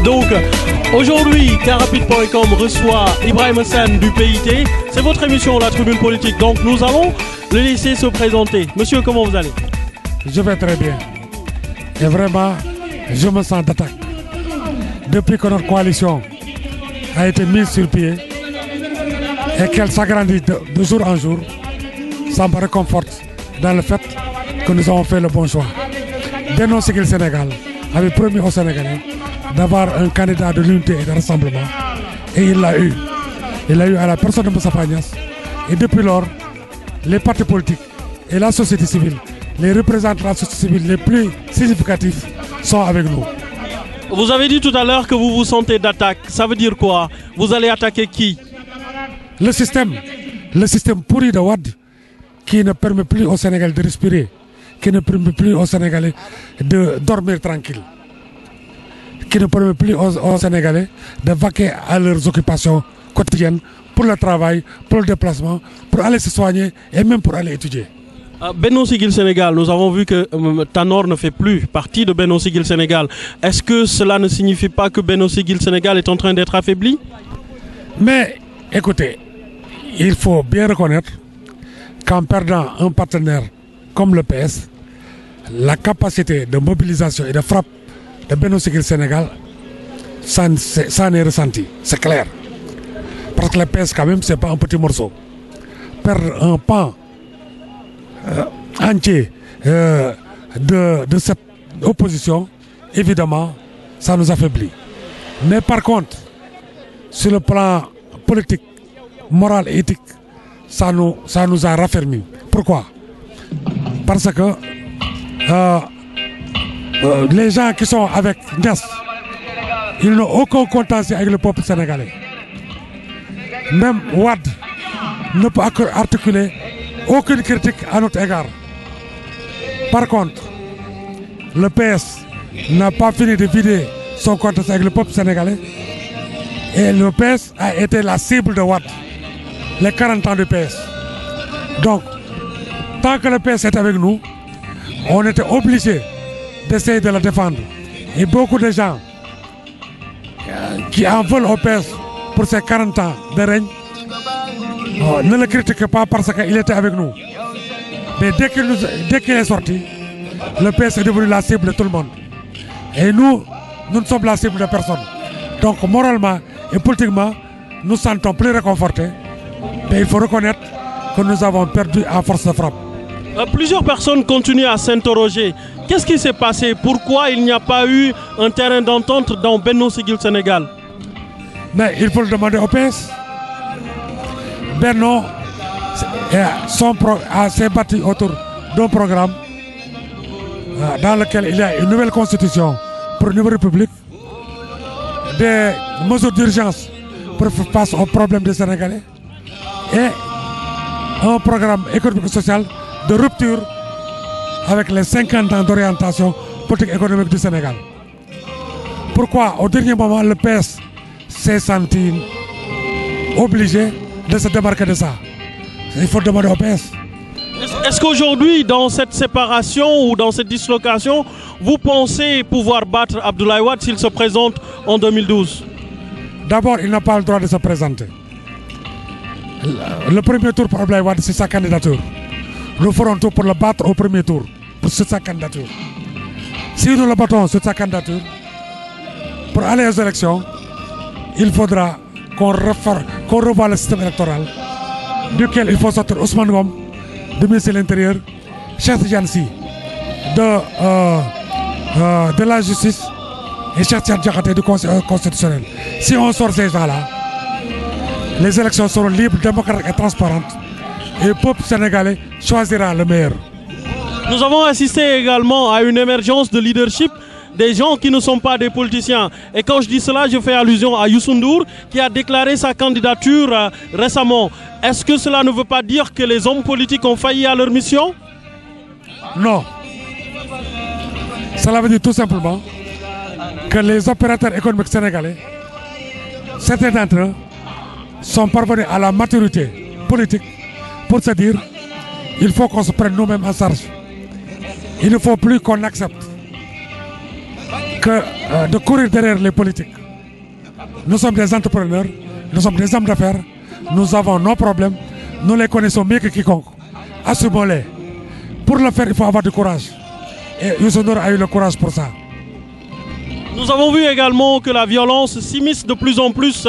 Donc, aujourd'hui, Carrapide.com reçoit Ibrahim Hassan du PIT. C'est votre émission, La Tribune Politique. Donc, nous allons le laisser se présenter. Monsieur, comment vous allez? Je vais très bien. Et vraiment, je me sens d'attaque. Depuis que notre coalition a été mise sur pied et qu'elle s'agrandit de jour en jour, ça me réconforte dans le fait que nous avons fait le bon choix. Benno Siggil Sénégal avait promis aux Sénégalais d'avoir un candidat de l'unité et de rassemblement. Et il l'a eu. Il l'a eu à la personne de Moussa Fagnas. Et depuis lors, les partis politiques et la société civile, les représentants de la société civile les plus significatifs sont avec nous. Vous avez dit tout à l'heure que vous vous sentez d'attaque. Ça veut dire quoi? Vous allez attaquer qui? Le système pourri de Wade qui ne permet plus aux Sénégalais de respirer, qui ne permet plus aux Sénégalais de dormir tranquille, qui ne permet plus aux Sénégalais de vaquer à leurs occupations quotidiennes pour le travail, pour le déplacement, pour aller se soigner et même pour aller étudier. Benno Siggil Sénégal, nous avons vu que Tanor ne fait plus partie de Benno Siggil Sénégal. Est-ce que cela ne signifie pas que Benno Siggil Sénégal est en train d'être affaibli? Mais écoutez, il faut bien reconnaître qu'en perdant un partenaire comme le PS, la capacité de mobilisation et de frappe de Benno Siggil Sénégal, ça n'est ressenti, c'est clair. Parce que le PS quand même, c'est pas un petit morceau. Perdre un pan entier de cette opposition, évidemment, ça nous affaiblit. Mais par contre, sur le plan politique, moral et éthique, ça nous a raffermis. Pourquoi? Parce que les gens qui sont avec Niass, ils n'ont aucun contentieux avec le peuple sénégalais. Même Wade ne peut articuler aucune critique à notre égard. Par contre, le PS n'a pas fini de vider son contentieux avec le peuple sénégalais. Et le PS a été la cible de Wade, les 40 ans du PS. Donc, tant que le PS est avec nous, on était obligé d'essayer de la défendre. Et beaucoup de gens qui en veulent au PS pour ces 40 ans de règne ne le critiquent pas parce qu'il était avec nous. Mais dès qu'il est sorti, le PS est devenu la cible de tout le monde. Et nous ne sommes la cible de personne. Donc moralement et politiquement, nous sentons plus réconfortés. Mais il faut reconnaître que nous avons perdu à force de frappe. Plusieurs personnes continuent à s'interroger. Qu'est-ce qui s'est passé? Pourquoi il n'y a pas eu un terrain d'entente dans Benno Siggil Sénégal? Mais il faut le demander au PS. Benno s'est battu autour d'un programme dans lequel il y a une nouvelle constitution pour une nouvelle république, des mesures d'urgence pour faire face aux problèmes des Sénégalais et un programme économique et social de rupture avec les 50 ans d'orientation politique économique du Sénégal. Pourquoi au dernier moment le PS s'est senti obligé de se démarquer de ça? Il faut demander au PS. Est-ce qu'aujourd'hui, dans cette séparation ou dans cette dislocation, vous pensez pouvoir battre Abdoulaye Wade s'il se présente en 2012? D'abord, il n'a pas le droit de se présenter. Le premier tour pour Abdoulaye Wade, c'est sa candidature. Nous ferons tout pour le battre au premier tour, sur sa candidature. Si nous le battons sur sa candidature, pour aller aux élections, il faudra qu'on revoie le système électoral, duquel il faut sortir Ousmane Ngom, du ministre de l'Intérieur, Cheikh Tidiane Sy de la justice et Cheikh Tidiane Diakhaté du Conseil constitutionnel. Si on sort ces gens-là, les élections seront libres, démocratiques et transparentes et le peuple sénégalais choisira le meilleur. Nous avons assisté également à une émergence de leadership des gens qui ne sont pas des politiciens. Et quand je dis cela, je fais allusion à Youssou N'Dour qui a déclaré sa candidature récemment. Est-ce que cela ne veut pas dire que les hommes politiques ont failli à leur mission? Non. Cela veut dire tout simplement que les opérateurs économiques sénégalais, certains d'entre eux, sont parvenus à la maturité politique pour se dire il faut qu'on se prenne nous-mêmes en charge. Il ne faut plus qu'on accepte que de courir derrière les politiques. Nous sommes des entrepreneurs, nous sommes des hommes d'affaires, nous avons nos problèmes, nous les connaissons mieux que quiconque. Assumons-les. Pour le faire, il faut avoir du courage. Et Youssou Ndour a eu le courage pour ça. Nous avons vu également que la violence s'immisce de plus en plus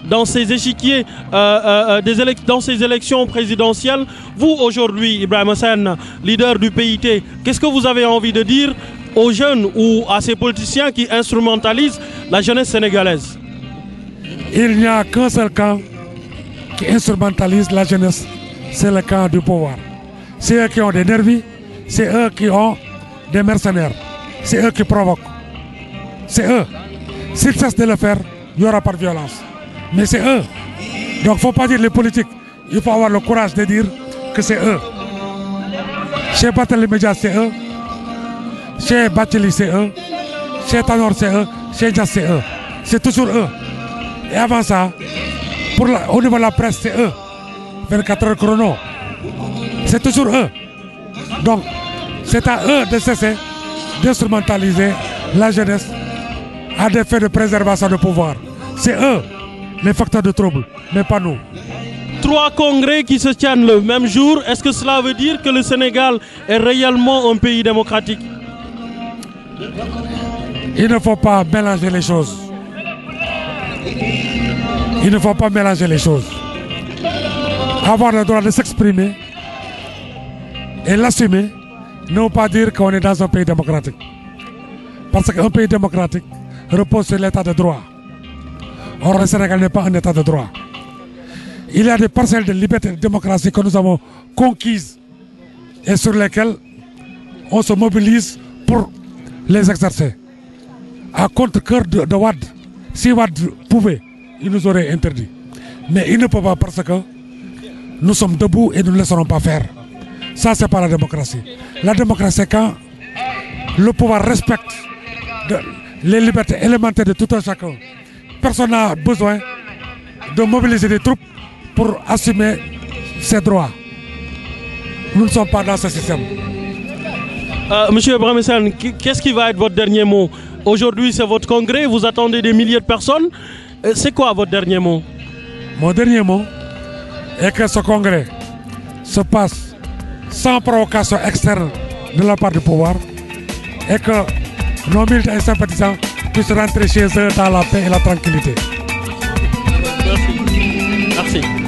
dans ces échiquiers, dans ces élections présidentielles. Vous, aujourd'hui, Ibrahim Sène, leader du PIT, qu'est-ce que vous avez envie de dire aux jeunes ou à ces politiciens qui instrumentalisent la jeunesse sénégalaise? Il n'y a qu'un seul camp qui instrumentalise la jeunesse, c'est le camp du pouvoir. C'est eux qui ont des nervis, c'est eux qui ont des mercenaires, c'est eux qui provoquent. C'est eux. S'ils cessent de le faire, il n'y aura pas de violence. Mais c'est eux. Donc il ne faut pas dire les politiques. Il faut avoir le courage de dire que c'est eux. Chez Barthélémy Dias, c'est eux. Chez Bathily, c'est eux. Chez Tanor, c'est eux. Chez Dias, c'est eux. C'est toujours eux. Et avant ça, au niveau de la presse, c'est eux. 24 heures chrono. C'est toujours eux. Donc, c'est à eux de cesser d'instrumentaliser la jeunesse à des faits de préservation de pouvoir. C'est eux les facteurs de trouble, mais pas nous. 3 congrès qui se tiennent le même jour, est-ce que cela veut dire que le Sénégal est réellement un pays démocratique? Il ne faut pas mélanger les choses. Il ne faut pas mélanger les choses. Avoir le droit de s'exprimer et l'assumer ne veut pas dire qu'on est dans un pays démocratique. Parce qu'un pays démocratique repose sur l'état de droit. Or, le Sénégal n'est pas un état de droit. Il y a des parcelles de liberté et de démocratie que nous avons conquises et sur lesquelles on se mobilise pour les exercer. À contre-cœur de Wade, si Wade pouvait, il nous aurait interdit. Mais il ne peut pas parce que nous sommes debout et nous ne laisserons pas faire. Ça, c'est pas la démocratie. La démocratie, c'est quand le pouvoir respecte les libertés élémentaires de tout un chacun. Personne n'a besoin de mobiliser des troupes pour assumer ses droits. Nous ne sommes pas dans ce système. Monsieur Ibrahim Sène, qu'est-ce qui va être votre dernier mot? Aujourd'hui, c'est votre congrès, vous attendez des milliers de personnes. C'est quoi votre dernier mot? Mon dernier mot est que ce congrès se passe sans provocation externe de la part du pouvoir et que nos militants et sympathisants puissent rentrer chez eux dans la paix et la tranquillité. Merci. Merci.